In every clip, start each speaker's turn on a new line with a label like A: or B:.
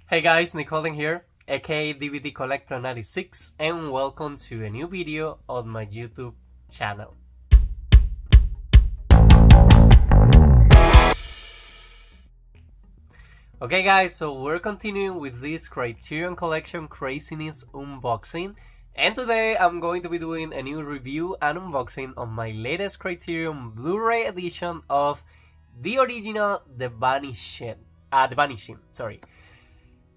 A: Hey guys, Nicole here, aka DVD Collector 96, and welcome to a new video on my YouTube channel. Okay guys, so we're continuing with this Criterion Collection craziness unboxing, and today I'm going to be doing a new review and unboxing on my latest Criterion Blu-ray edition of the original The Vanishing.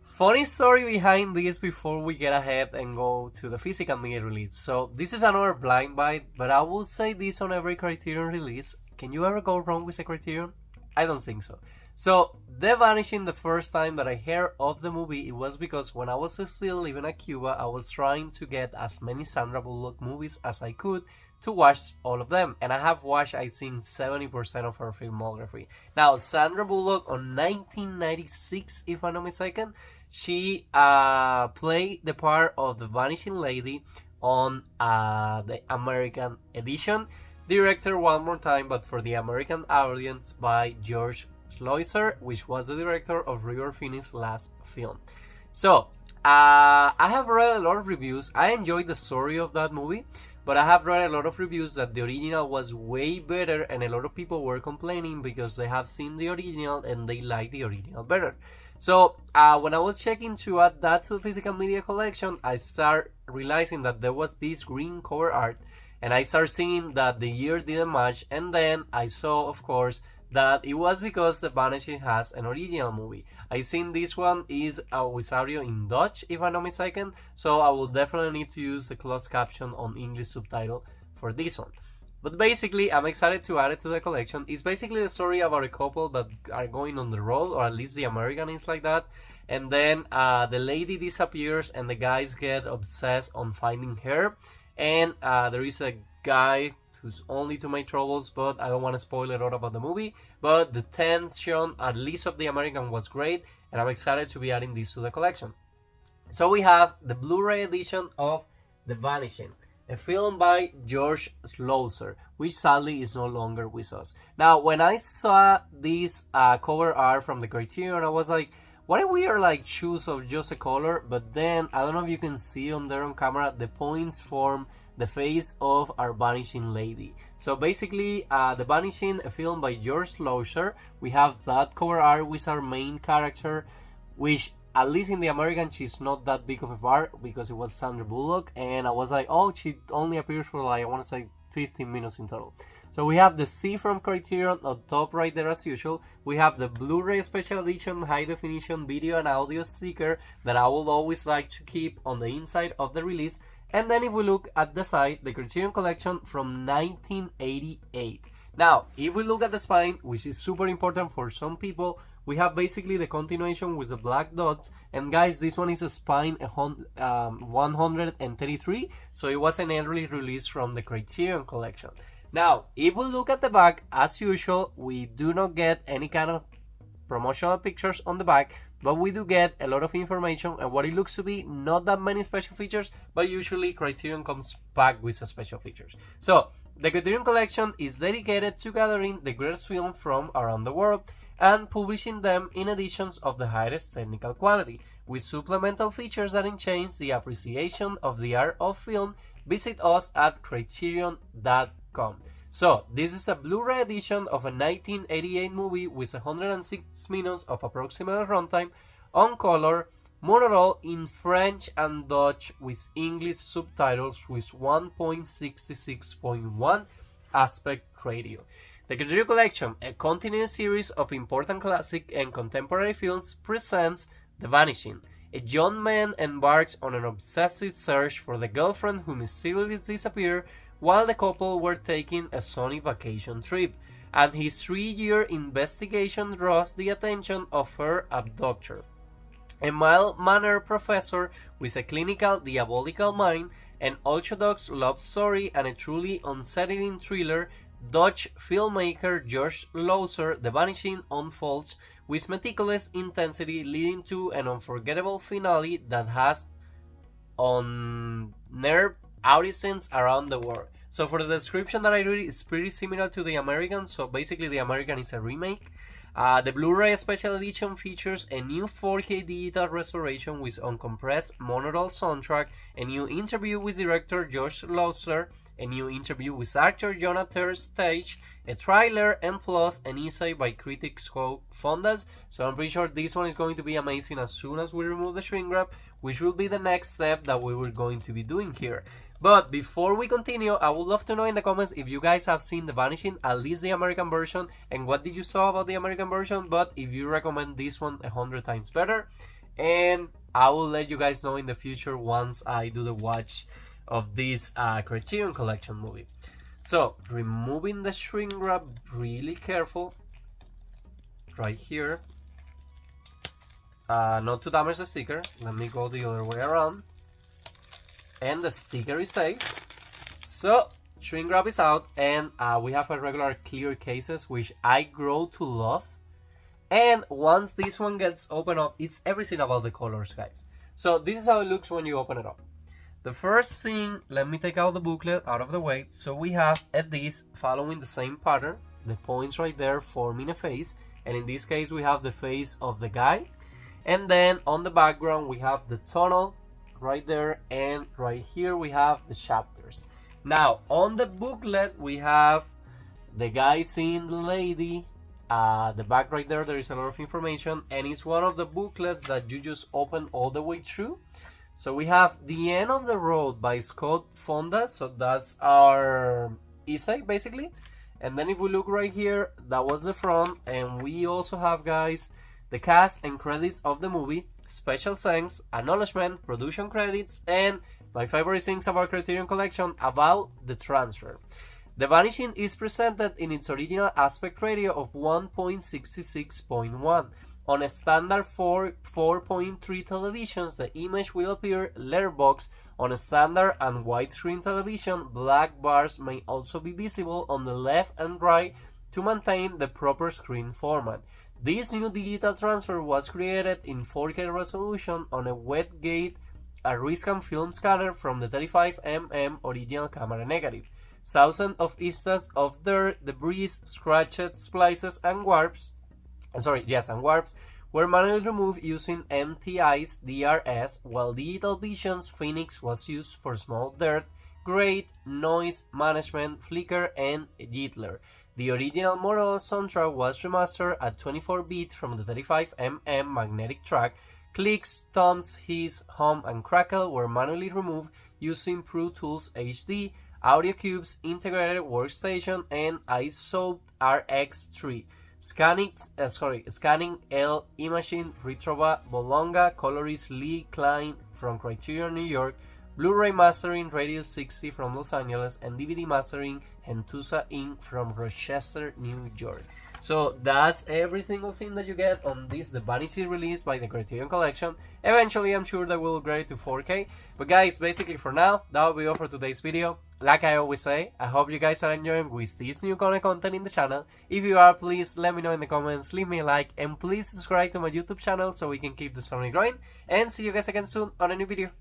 A: Funny story behind this before we get ahead and go to the physical media release. So this is another blind buy, but I will say this on every Criterion release. Can you ever go wrong with a Criterion? I don't think so. So The Vanishing, the first time that I heard of the movie, it was because when I was still living at Cuba, I was trying to get as many Sandra Bullock movies as I could to watch all of them, and I think 70% of her filmography. Now Sandra Bullock on 1996, if I'm not mistaken, she played the part of the Vanishing Lady on the American edition. Directed one more time, but for the American audience, by George Sluizer, which was the director of River Phoenix's last film. So I have read a lot of reviews. I enjoyed the story of that movie, but I have read a lot of reviews that the original was way better, and a lot of people were complaining because they have seen the original and they like the original better. So when I was checking to add that to the physical media collection, I start realizing that there was this green cover art, and I started seeing that the year didn't match, and then I saw, of course, that it was because The Vanishing has an original movie. I think this one is with audio in Dutch, if I'm not mistaken, so I will definitely need to use the closed caption on English subtitle for this one. But basically, I'm excited to add it to the collection. It's basically the story about a couple that are going on the road, or at least the American is like that, and then the lady disappears and the guys get obsessed on finding her, and there is a guy who's only to make troubles, but I don't want to spoil a lot about the movie. But the tension, at least of the American, was great, and I'm excited to be adding this to the collection. So we have the Blu-ray edition of The Vanishing, a film by George Sluizer, which sadly is no longer with us. Now, when I saw this cover art from the Criterion, I was like, what a weird choice of just a color. But then, I don't know if you can see on there on camera, the points form the face of our Vanishing Lady. So basically, The Vanishing, a film by George Sluizer, we have that cover art with our main character, which at least in the American, she's not that big of a part because it was Sandra Bullock, and I was like, oh, she only appears for I want to say 15 minutes in total. So we have the C from Criterion on top right there as usual. We have the Blu-ray special edition high definition video and audio sticker that I will always like to keep on the inside of the release. And then if we look at the side, the Criterion Collection from 1988. Now, if we look at the spine, which is super important for some people, we have basically the continuation with the black dots. And guys, this one is a spine 133, so it was an early release from the Criterion Collection. Now, if we look at the back, as usual, we do not get any kind of promotional pictures on the back, but we do get a lot of information and what it looks to be not that many special features, but usually Criterion comes back with the special features. So the Criterion Collection is dedicated to gathering the greatest films from around the world and publishing them in editions of the highest technical quality, with supplemental features that enhance the appreciation of the art of film. Visit us at criterion.com. So, this is a Blu-ray edition of a 1988 movie with 106 minutes of approximate runtime, on color, monorail in French and Dutch with English subtitles with 1.66.1 aspect ratio. The Criterion Collection, a continuous series of important classic and contemporary films, presents The Vanishing. A young man embarks on an obsessive search for the girlfriend who mysteriously disappeared while the couple were taking a sunny vacation trip, and his 3-year investigation draws the attention of her abductor, a mild-mannered professor with a clinical diabolical mind, an orthodox love story, and a truly unsettling thriller. Dutch filmmaker George Sluizer, The Vanishing unfolds with meticulous intensity, leading to an unforgettable finale that has unnerved audiences around the world. So for the description that I read, it's pretty similar to the American. So basically the American is a remake. The Blu-ray Special Edition features a new 4K digital restoration with uncompressed monaural soundtrack, a new interview with director George Sluizer, a new interview with actor Jonathan Stage, a trailer, and plus an essay by critics called Fondas. So I'm pretty sure this one is going to be amazing as soon as we remove the shrink wrap, which will be the next step that we were going to be doing here. But before we continue, I would love to know in the comments if you guys have seen The Vanishing, at least the American version, and what did you saw about the American version, but if you recommend this one 100 times better. And I will let you guys know in the future once I do the watch of this Criterion Collection movie. So, removing the shrink wrap really careful, right here. Not to damage the sticker, let me go the other way around. And the sticker is safe. So, shrink wrap is out, and we have a regular clear cases, which I grow to love. And once this one gets opened up, it's everything about the colors, guys. So, this is how it looks when you open it up. The first thing, let me take out the booklet out of the way. So we have this following the same pattern, the points right there forming a face, and in this case we have the face of the guy, and then on the background we have the tunnel right there, and right here we have the chapters. Now on the booklet we have the guy seeing the lady, the back right there is a lot of information, and it's one of the booklets that you just open all the way through. So we have The End of the Road by Scott Fonda, so that's our essay basically. And then if we look right here, that was the front, and we also have, guys, the cast and credits of the movie, special thanks, acknowledgement, production credits, and my favorite things about Criterion Collection about the transfer. The Vanishing is presented in its original aspect ratio of 1.66.1. On a standard 4.3 televisions, the image will appear letterbox. On a standard and widescreen television, black bars may also be visible on the left and right to maintain the proper screen format. This new digital transfer was created in 4K resolution on a wet gate, a Riscam film scanner from the 35mm original camera negative. Thousands of instances of dirt, debris, scratches, splices, and warps were manually removed using MTI's DRS, while Digital Vision's Phoenix was used for small dirt, grade, noise management, flicker, and jitter. The original model soundtrack was remastered at 24-bit from the 35mm magnetic track. Clicks, thumbs, hiss, hum, and crackle were manually removed using Pro Tools HD, Audio Cube's integrated workstation, and iSoft RX3. Scanning L Imaging, Retrova, Bolonga, Colorist Lee Klein from Criterion, New York, Blu-ray Mastering, Radius 60 from Los Angeles, and DVD Mastering, Hentusa Inc. from Rochester, New York. So that's every single thing that you get on this The Vanishing release by the Criterion Collection. Eventually, I'm sure that we'll upgrade to 4K. But guys, basically for now, that will be all for today's video. Like I always say, I hope you guys are enjoying with this new content in the channel. If you are, please let me know in the comments, leave me a like, and please subscribe to my YouTube channel so we can keep the story growing. And see you guys again soon on a new video.